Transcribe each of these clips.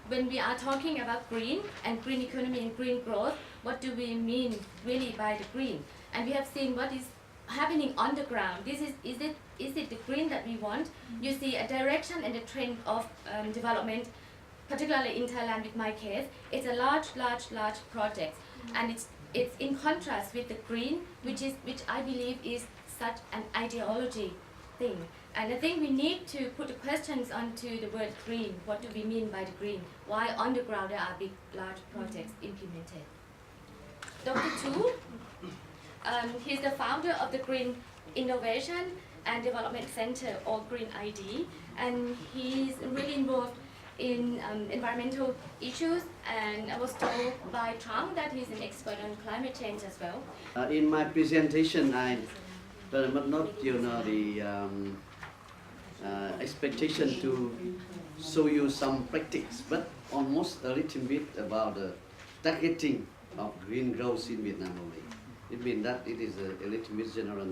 when we are talking about green and green economy and green growth, what do we mean really by the green? And we have seen what is happening on the ground. Is it the green that we want? You see a direction and a trend of development, particularly in Thailand with my case. It's a large project, and it's in contrast with the green, which I believe is such an ideology thing. And I think we need to put the questions onto the word green. What do we mean by the green? Why on the ground there are big, large projects implemented? Dr. Tu, he's the founder of the Green Innovation and Development Center, or Green ID, and he's really involved in environmental issues, and I was told by Trump that he's an expert on climate change as well. In my presentation, I very much not, the expectation to show you some practice, but almost a little bit about the targeting of green growth in Vietnam only. It means that it is a little bit general.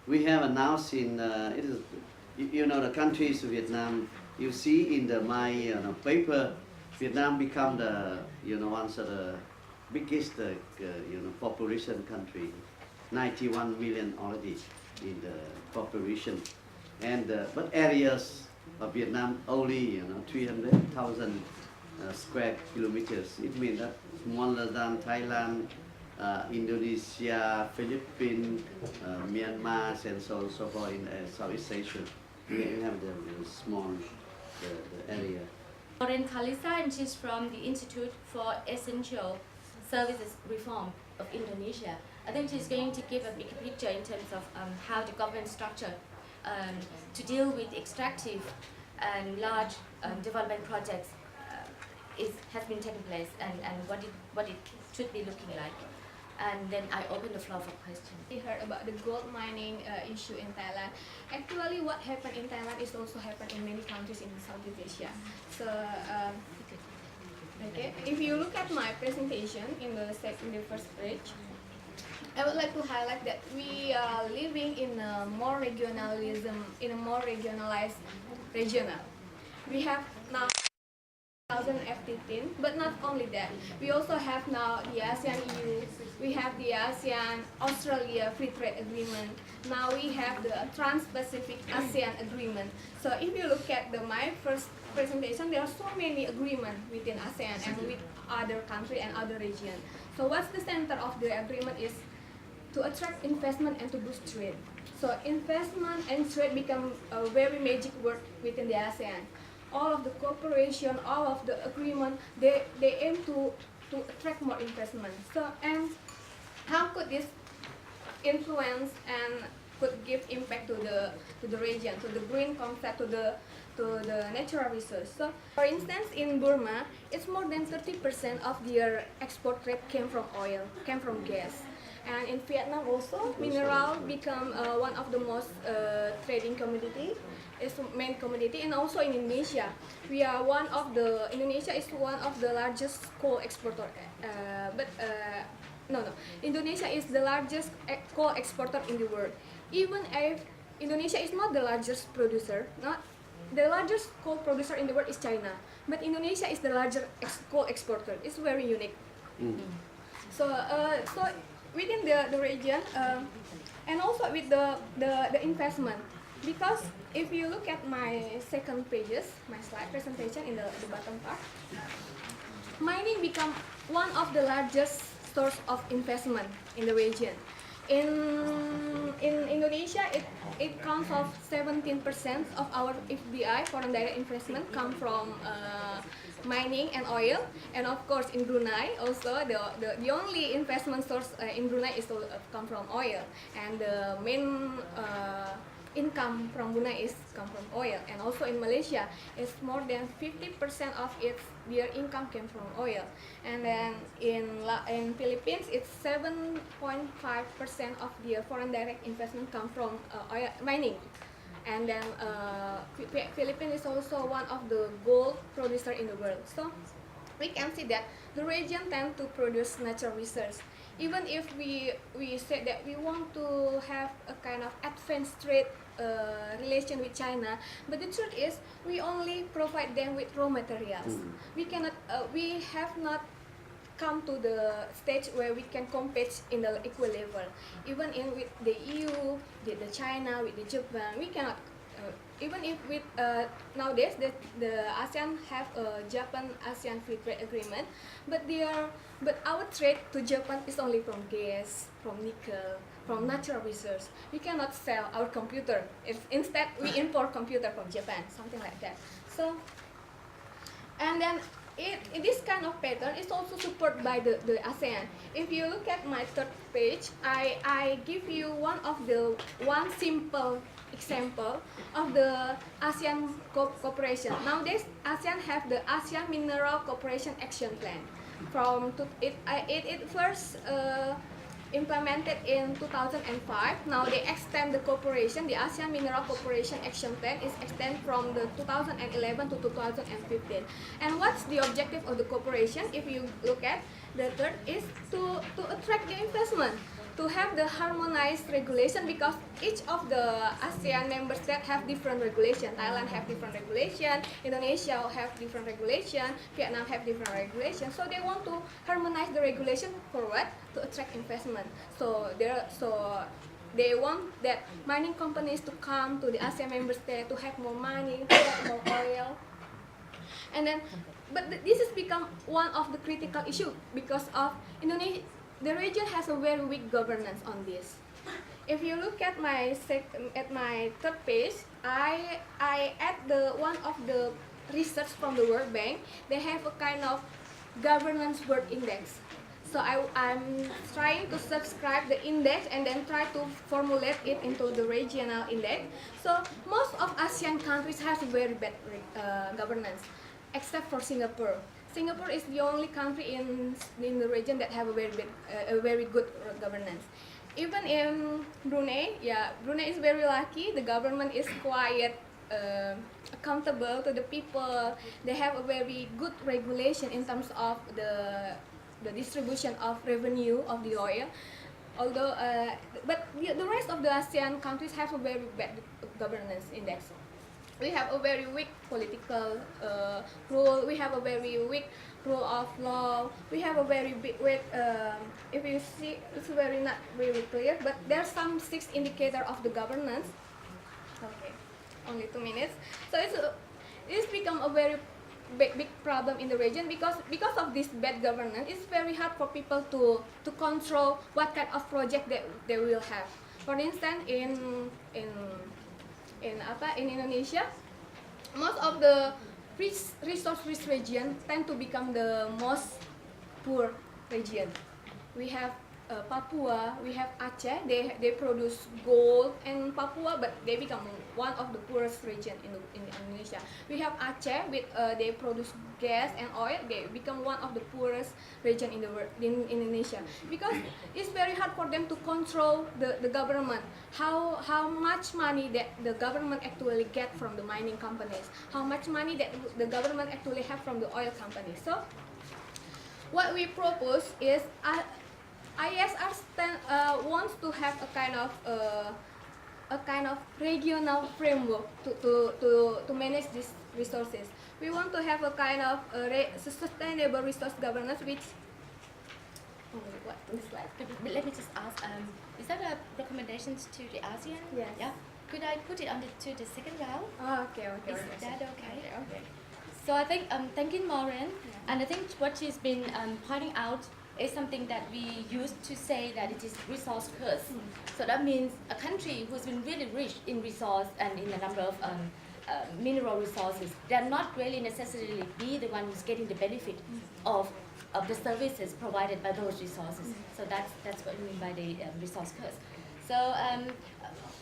We have announced in, the countries of Vietnam. You see in my paper, Vietnam become the, one of the biggest, population country, 91 million already in the population, and but areas of Vietnam only, 300,000 square kilometers. It means that smaller than Thailand, Indonesia, Philippines, Myanmar, and so on and so forth in Southeast Asia. We have the small the area. Lauren Kalisa, and she's from the Institute for Essential Services Reform of Indonesia. I think she's going to give a big picture in terms of how the government structure to deal with extractive and large development projects has been taking place, and what it should be looking like. And then I open the floor for questions. We heard about the gold mining issue in Thailand. Actually, what happened in Thailand is also happened in many countries in Southeast Asia. So, okay, if you look at my presentation in the first page, I would like to highlight that we are living in a more regionalized regional. We have now 2015, but not only that, we also have now the ASEAN EU, we have the ASEAN Australia Free Trade Agreement, now we have the Trans-Pacific ASEAN Agreement. So if you look at my first presentation, there are so many agreements within ASEAN and with other countries and other regions. So what's the center of the agreement is to attract investment and to boost trade. So investment and trade become a very magic word within the ASEAN. All of the cooperation, all of the agreement, they aim to attract more investment. So, and how could this influence and could give impact to the region, to the green concept, to the natural resource? So, for instance, in Burma, it's more than 30% of their export trade came from oil, came from gas. And in Vietnam also, mineral become one of the most trading commodity. It's the main commodity, and also in Indonesia, Indonesia is one of the largest coal exporter. Indonesia is the largest coal exporter in the world. Even if Indonesia is not the largest producer, the largest coal producer in the world is China, but Indonesia is the largest coal exporter. It's very unique. So within the region, and also with the investment, because if you look at my second pages, my slide presentation in the bottom part, mining become one of the largest source of investment in the region. In Indonesia, it counts of 17% of our FDI, foreign direct investment, come from mining and oil, and of course in Brunei also the only investment source in Brunei is to come from oil, and the main income from Brunei is come from oil. And also in Malaysia, it's more than 50% of their income came from oil. And then in Philippines, it's 7.5% of their foreign direct investment come from oil mining. And then Philippines is also one of the gold producer in the world. So we can see that the region tend to produce natural resource. Even if we say that we want to have a kind of advanced trade relation with China, but the truth is we only provide them with raw materials. We cannot, we have not come to the stage where we can compete in the equal level. Even in with the EU, the China, with the Japan, we cannot. Even if with nowadays the ASEAN have a Japan-ASEAN free trade agreement, but our trade to Japan is only from gas, from nickel, from natural resources. We cannot sell our computer. If instead we import computer from Japan, something like that. So, and then this kind of pattern is also supported by the ASEAN. If you look at my third page, I give you one simple example of the ASEAN cooperation. Nowadays, ASEAN have the ASEAN Mineral Cooperation Action Plan. It first implemented in 2005. Now they extend the cooperation. The ASEAN Mineral Cooperation Action Plan is extended from the 2011 to 2015. And what's the objective of the cooperation? If you look at the third is to attract the investment, to have the harmonized regulation, because each of the ASEAN member states have different regulation. Thailand have different regulation, Indonesia have different regulation, Vietnam have different regulation. So they want to harmonize the regulation for what? To attract investment. So they want that mining companies to come to the ASEAN member state to have more money, to have more oil. And then, but this has become one of the critical issues because of Indonesia. The region has a very weak governance on this. If you look at my third page, I add one of the research from the World Bank. They have a kind of governance world index. So I'm trying to subscribe the index and then try to formulate it into the regional index. So most of ASEAN countries have very bad governance, except for Singapore. Singapore is the only country in the region that have a very good governance. Even in Brunei, Brunei is very lucky. The government is quite accountable to the people. They have a very good regulation in terms of the distribution of revenue of the oil. Although, but the rest of the ASEAN countries have a very bad governance index. We have a very weak political rule. We have a very weak rule of law. We have a very big weak. If you see, it's not really clear. But there's some 6 indicators of the governance. Okay, only 2 minutes. So it's become a very big problem in the region because of this bad governance. It's very hard for people to control what kind of project they will have. For instance, in Indonesia, most of the resource-rich region tend to become the most poor region. We have Papua, we have Aceh. They produce gold in Papua, but they become one of the poorest region in Indonesia. We have Aceh, with they produce gas and oil. They become one of the poorest region in the world in Indonesia because it's very hard for them to control the government. How much money that the government actually get from the mining companies? How much money that the government actually have from the oil companies? So what we propose is ISR wants to have a kind of regional framework to manage these resources. We want to have a kind of sustainable resource governance, which. What this slide? But let me just ask, is that a recommendations to the ASEAN? Yes. Yeah. Could I put it on to the second round? Oh, okay. Is that okay? Okay. So I think thanking Maureen, and I think what she's been pointing out is something that we used to say that it is resource curse. So that means a country who's been really rich in resource and in a number of mineral resources, they're not really necessarily be the one who's getting the benefit of the services provided by those resources. So that's what we mean by the resource curse. So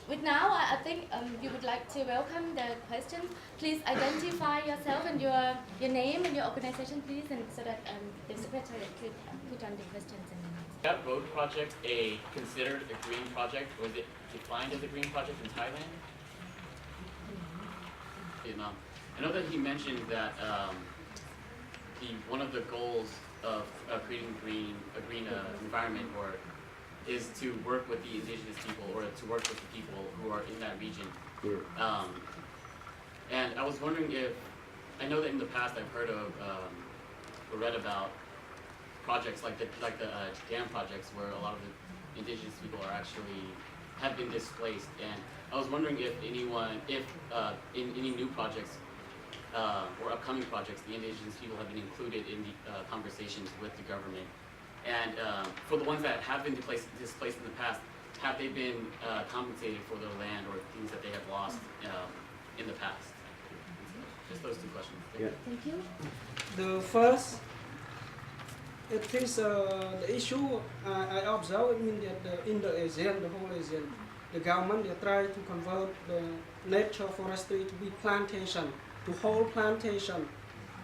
with now, I think you would like to welcome the questions. Please identify yourself and your name and your organization, please, and so that the secretary could put on the questions. That road project considered a green project? Was it defined as a green project in Thailand? Vietnam. I know that he mentioned that one of the goals of creating a green environment is to work with the indigenous people or to work with the people who are in that region. And I was wondering if, I know that in the past I've heard of or read about projects like the dam projects where a lot of the indigenous people have been displaced, and I was wondering if anyone, in any new projects or upcoming projects, the indigenous people have been included in the conversations with the government. And for the ones that have been displaced in the past, have they been compensated for their land or things that they have lost in the past? Just those two questions. Thank you. The first, it is the issue I observe in the ASEAN, the whole ASEAN, the government they try to convert the nature forestry to be plantation, to whole plantation,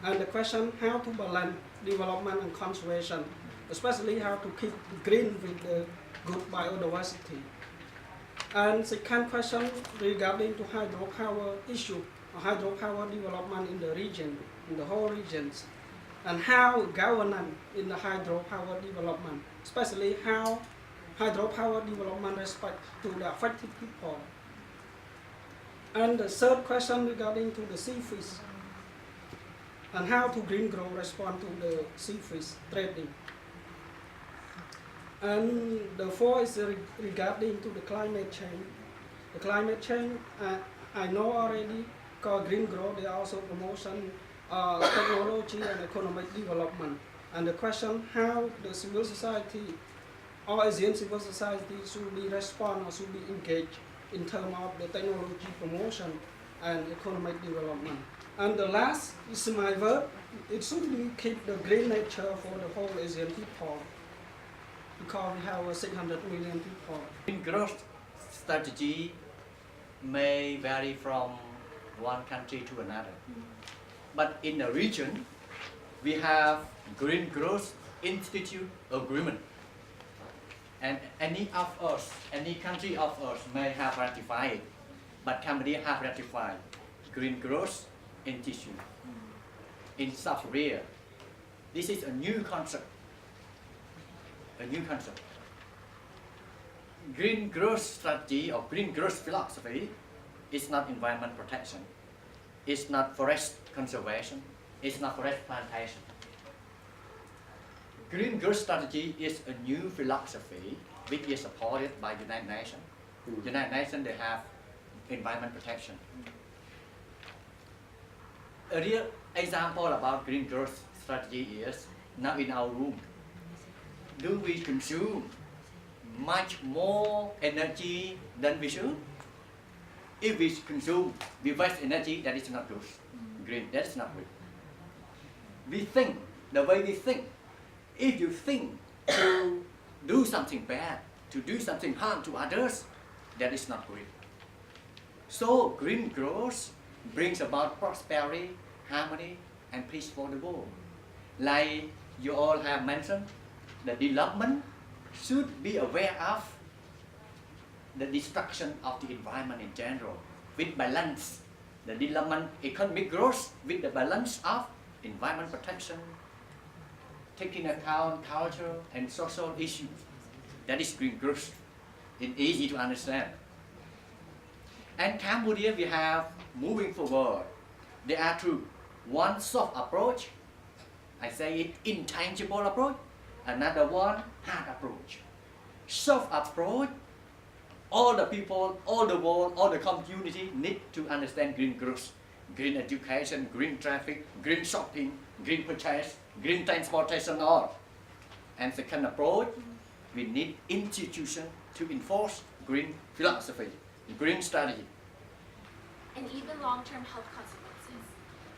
and the question how to balance development and conservation, especially how to keep green with the good biodiversity. And second question regarding to hydropower issue, hydropower development in the region, in the whole regions, and how governance in the hydropower development, especially how hydropower development respect to the affected people. And the third question regarding to the sea fish, and how to green grow respond to the sea fish trading. And the fourth is regarding to the climate change. The climate change, I know already, called green growth, they also promotion technology and economic development. And the question how the civil society or ASEAN civil society should be respond or should be engaged in terms of the technology promotion and economic development. And the last is my word, it should be keep the green nature for the whole ASEAN people, because we have 600 million people. Green growth strategy may vary from one country to another. But in the region, we have Green Growth Institute Agreement. And any country of us may have ratified it, but Cambodia have ratified Green Growth Institute. In South Korea, this is a new concept. Green growth strategy or green growth philosophy is not environment protection, it's not forest conservation, it's not forest plantation. Green growth strategy is a new philosophy which is supported by United Nations. United Nations, they have environment protection. A real example about green growth strategy is now in our room. Do we consume much more energy than we should? If we consume, we waste energy, that is not good. Green, that is not good. We think, the way we think, if you think to do something bad, to do something harm to others, that is not good. So green growth brings about prosperity, harmony, and peace for the world. Like you all have mentioned, the development should be aware of the destruction of the environment in general, with balance. The development, economic growth with the balance of environment protection, taking account cultural and social issues. That is green growth. It's easy to understand. And Cambodia, we have moving forward. There are two. One soft approach, I say it intangible approach. Another one hard approach. Soft approach, all the people, all the world, all the community need to understand green growth, green education, green traffic, green shopping, green purchase, green transportation, all. And second approach, we need institutions to enforce green philosophy, green strategy. And even long-term health consequences.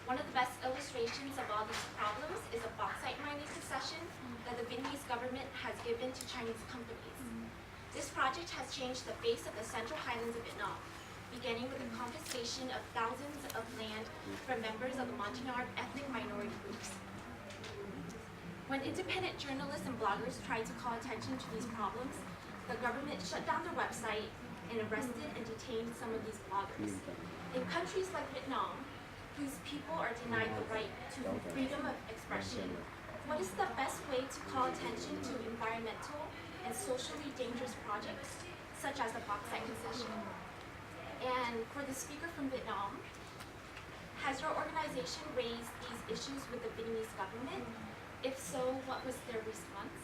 One of the best illustrations of all these problems is a bauxite mining concession that the Vietnamese government has given to Chinese companies. This project has changed the face of the central highlands of Vietnam, beginning with the confiscation of thousands of land from members of the Montagnard ethnic minority groups. When independent journalists and bloggers tried to call attention to these problems, the government shut down their website and arrested and detained some of these bloggers. In countries like Vietnam, whose people are denied the right to freedom of expression, what is the best way to call attention to environmental and socially dangerous projects, such as the bauxite concession? And for the speaker from Vietnam, has your organization raised these issues with the Vietnamese government? If so, what was their response?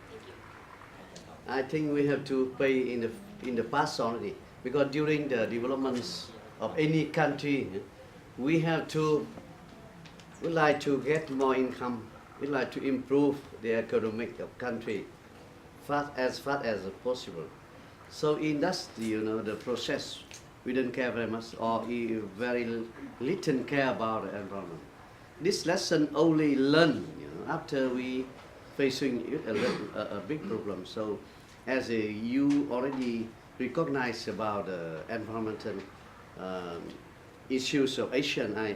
Thank you. I think we have to pay in the past already, because during the developments of any country, we like to get more income. We like to improve the economic of country fast as possible. So in that, the process, we don't care very much, or very little care about the environment. This lesson only learned, after we facing a big problem. So, as you already recognize about environmental issues of ASEAN, I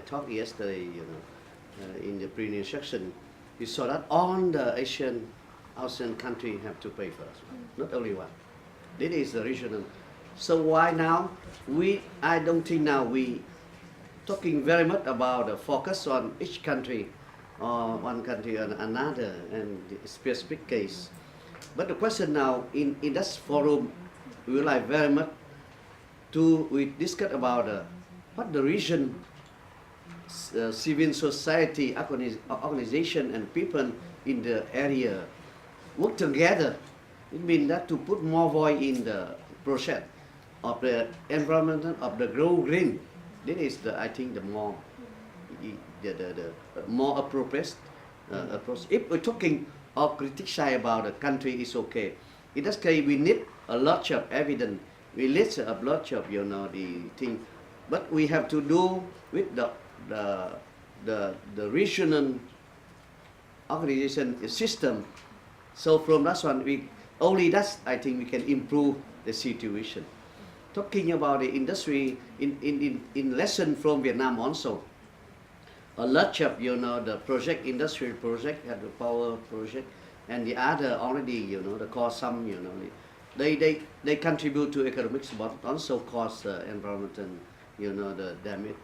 talked yesterday, in the previous section. We saw that all the ASEAN countries have to pay for us, not only one. This is the regional. So why now? I don't think now we talking very much about the focus on each country, or one country or another, and the specific case. But the question now in that forum, we would like very much we discuss about what the region, civil society organization and people in the area work together. It means that to put more voice in the process of the environment of the grow green. This is I think the more appropriate approach. If we're talking or criticize about the country, is okay. In that case, we need a lot of evidence. We need a lot of the thing, but we have to do with the regional organization system. So from that one, I think we can improve the situation. Talking about the industry, in lesson from Vietnam also, a lot of the project, industrial project, the power project, and the other already the cause some they contribute to economics, but also cause environmental the damage.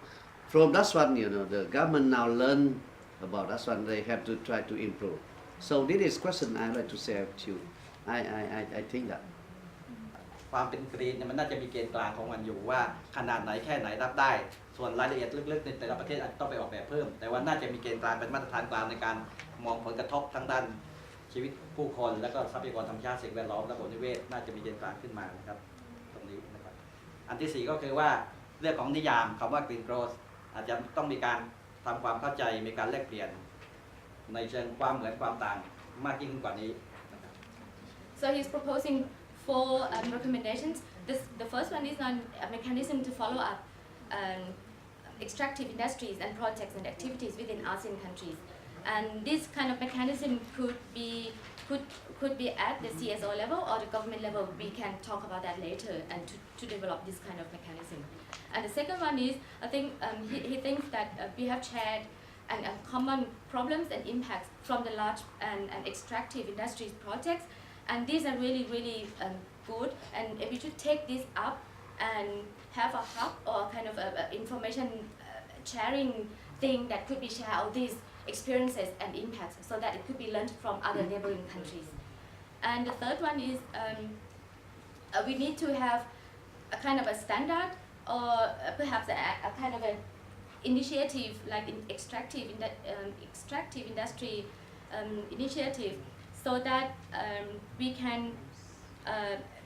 From that one the government now learn about that one. They have to try to improve. So this is question I like to say to you. I think that. ความเป็นกรีนเนี่ยมันน่าจะมีเกณฑ์กลางของมันอยู่ว่าขนาดไหนแค่ไหนรับได้ส่วนรายละเอียดลึกๆในแต่ละประเทศอาจจะต้องไปออกแบบเพิ่มแต่ว่าน่าจะมีเกณฑ์กลางเป็นมาตรฐานกลางในการมองผลกระทบทั้งด้านชีวิตผู้คนและก็ทรัพยากรธรรมชาติสิ่งแวดล้อมและระบบนิเวศน่าจะมีเกณฑ์กลางขึ้นมานะครับตรงนี้นะครับอันที่4ก็คือว่าเรื่องของนิยามคำว่า green growth อาจจะต้องมีการทำความเข้าใจมีการแลกเปลี่ยนในเชิงความเหมือนความต่างมากยิ่งกว่านี้นะครับ So he's proposing 4 recommendations. The first one is on a mechanism to follow up extractive industries and projects and activities within ASEAN countries. And this kind of mechanism could be at the CSO level or the government level. We can talk about that later, and to develop this kind of mechanism. And the second one is, I think he thinks that we have shared and common problems and impacts from the large and extractive industries projects. And these are really, really good, and we should take this up and have a hub or kind of a information sharing thing that could be shared all these experiences and impacts, so that it could be learned from other neighboring countries. And the third one is we need to have a kind of a standard, or perhaps a kind of an initiative like in extractive industry initiative, so that we can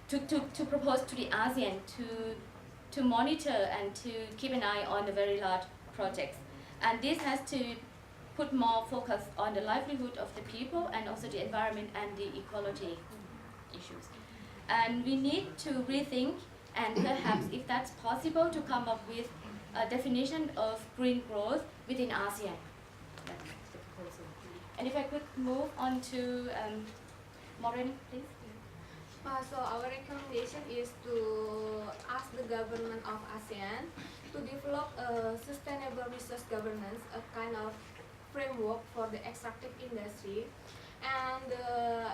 to propose to the ASEAN to monitor and to keep an eye on the very large projects. And this has to put more focus on the livelihood of the people and also the environment and the equality issues. And we need to rethink, and perhaps if that's possible, to come up with a definition of green growth within ASEAN. That's the proposal. And if I could move on to Maureen, please. So our recommendation is to ask the government of ASEAN to develop a sustainable resource governance, a kind of framework for the extractive industry, and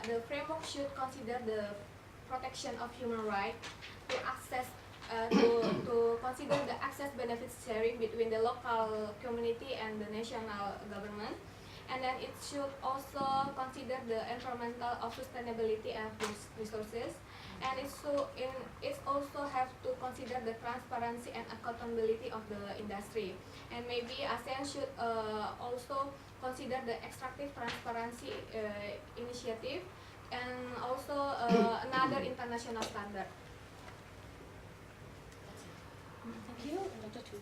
the framework should consider the protection of human rights to access to consider the access benefits sharing between the local community and the national government. And then it should also consider the environmental of sustainability and resources. And it also have to consider the transparency and accountability of the industry. And maybe ASEAN should also consider the extractive transparency initiative and also another international standard. Thank you. Dr. Tu.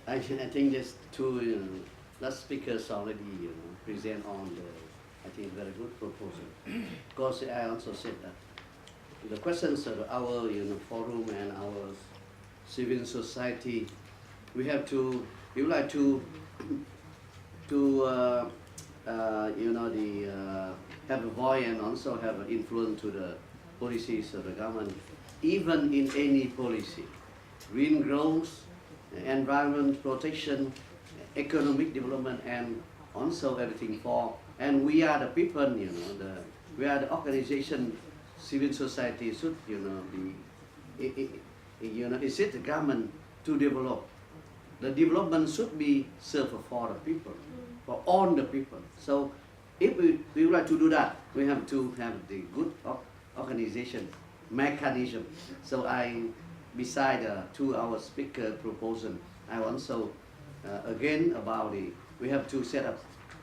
I think there's two last speakers already present on the, I think, very good proposal. Because I also said that the questions of our forum and our civil society, we would like to have a voice and also have an influence to the policies of the government, even in any policy, green growth, environment protection, economic development, and also everything for. And we are the people, we are the organization, civil society should, is it the government to develop? The development should be served for the people, for all the people. So if we would like to do that, we have to have the good organization mechanism. So beside to our speaker proposal, I also again about we have to set up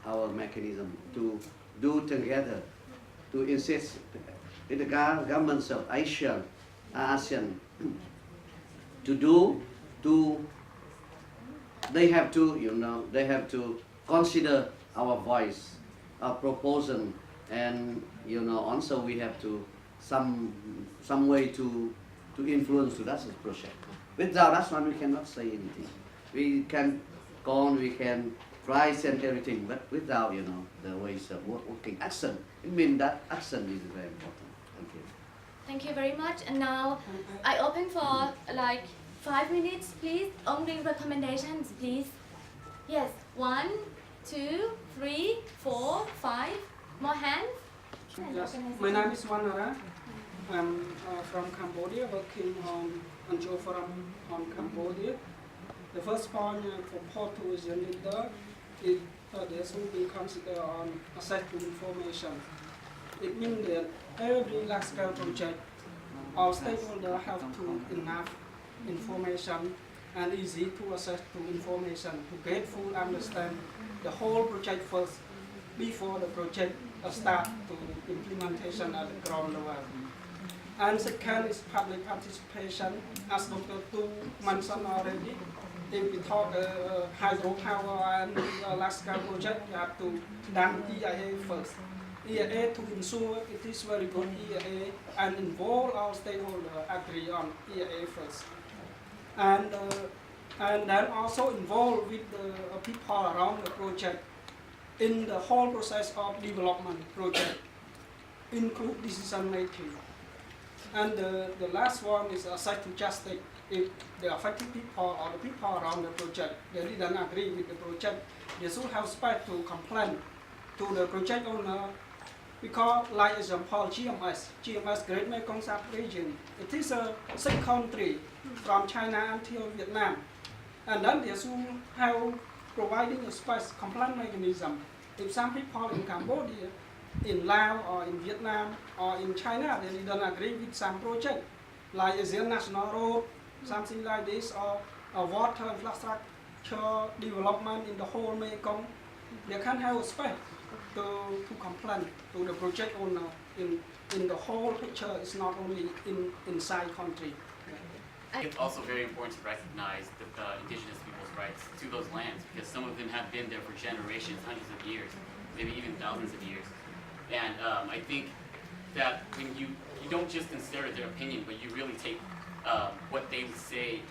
our mechanism to do together, to insist in the governments of ASEAN they have to consider our voice, our proposal, and also we have to some way to influence to that project. Without that one, we cannot say anything. We can go on, we can price and everything, but without the ways of working action, it means that action is very important. Thank you. Thank you very much. And now I open for like 5 minutes, please. Only recommendations, please. Yes, 1, 2, 3, 4, 5. More hands. Yes, my name is Wanara. I'm from Cambodia, working on NGO forum on Cambodia. The first point for tourism leader is there should be considered on access to information. It means that every large-scale project, all stakeholders have to enough information and easy to access to information to get full understand the whole project first before the project start to implementation at the ground level. And second is public participation, as Dr. Tu mentioned already. If we talk hydropower and large-scale project, you have to done EIA first. EIA to ensure it is very good EIA and involve all stakeholders agree on EIA first. And then also involve with the people around the project in the whole process of development project, include decision making. And the last one is access to justice. If the affected people or the people around the project, they didn't agree with the project, they should have space to complain to the project owner. Because, like example, GMS Great Mekong Sub-region, it is a 6 country from China until Vietnam. And then they should have providing a space complaint mechanism. If some people in Cambodia, in Laos or in Vietnam or in China, they didn't agree with some project, like ASEAN National Road, something like this, or a water infrastructure development in the whole Mekong, they can have a space to complain to the project owner in the whole picture. It's not only inside country. It's also very important to recognize the indigenous people's rights to those lands, because some of them have been there for generations, hundreds of years, maybe even thousands of years. And I think that when you don't just consider their opinion, but you really take what they say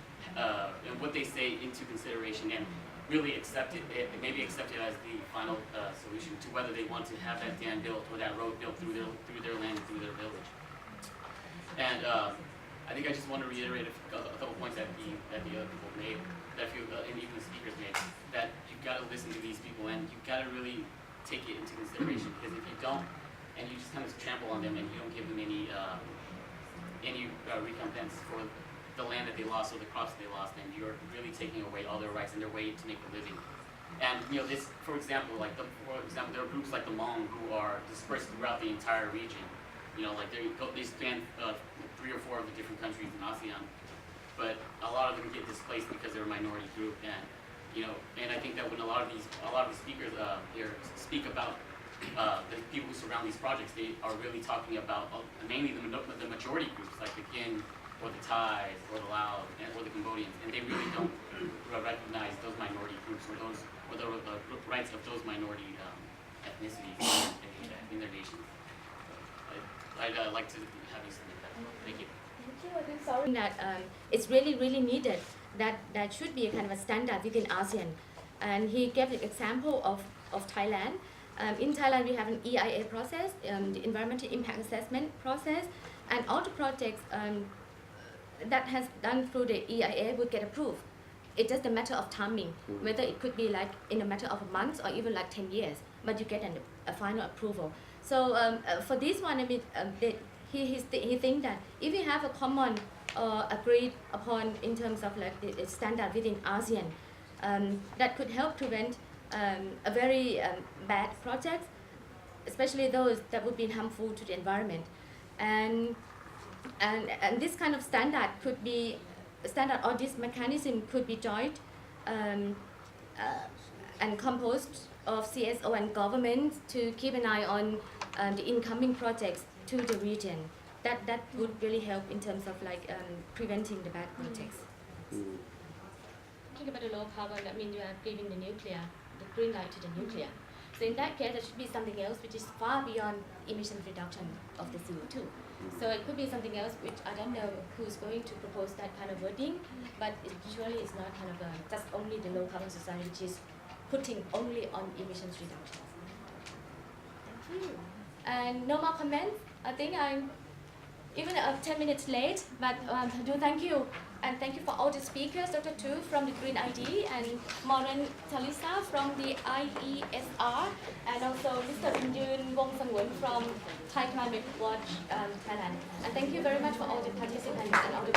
into consideration and really accept it, maybe accept it as the final solution to whether they want to have that dam built or that road built through their land, through their village. And I think I just want to reiterate a couple points that the other people made, that and even the speakers made, that you've got to listen to these people and you've got to really take it into consideration, because if you don't, and you just kind of trample on them and you don't give them any recompense for the land that they lost or the crops they lost, and you're really taking away all their rights and their way to make a living. And this, for example, there are groups like the Hmong who are dispersed throughout the entire region. They span 3 or 4 of the different countries in ASEAN, but a lot of them get displaced because they're a minority group. And and I think that when a lot of the speakers here speak about the people who surround these projects, they are really talking about mainly the majority groups like the Kin or the Thais or the Lao or the Cambodians, and they really don't recognize those minority groups or the rights of those minority ethnicities in their nations. I'd like to have you submit that. Thank you. That it's really needed that should be a kind of a standard within ASEAN. And he gave an example of Thailand. In Thailand, we have an EIA process, the environmental impact assessment process, and all the projects that has done through the EIA would get approved. It's just a matter of timing, whether it could be like in a matter of months or even like 10 years, but you get a final approval. So for this one, I mean, he thinks that if we have a common agreed upon in terms of like the standard within ASEAN, that could help prevent a very bad project, especially those that would be harmful to the environment. And this kind of standard could be or this mechanism could be joined and composed of CSO and governments to keep an eye on the incoming projects to the region. That would really help in terms of like preventing the bad projects. Think about the low carbon, that means you are giving the green light to the nuclear. So in that case, there should be something else which is far beyond emission reduction of the CO2. So it could be something else which I don't know who's going to propose that kind of wording, but it surely is not kind of just only the low carbon society which is putting only on emissions reduction. Thank you. And no more comments. I think I'm even 10 minutes late, but I do thank you. And thank you for all the speakers, Dr. Tu from the Green ID, and Maureen Talisa from the IESR, and also Mr. Yun Wong Sangwon from Thai Climate Watch Thailand. And thank you very much for all the participants and all the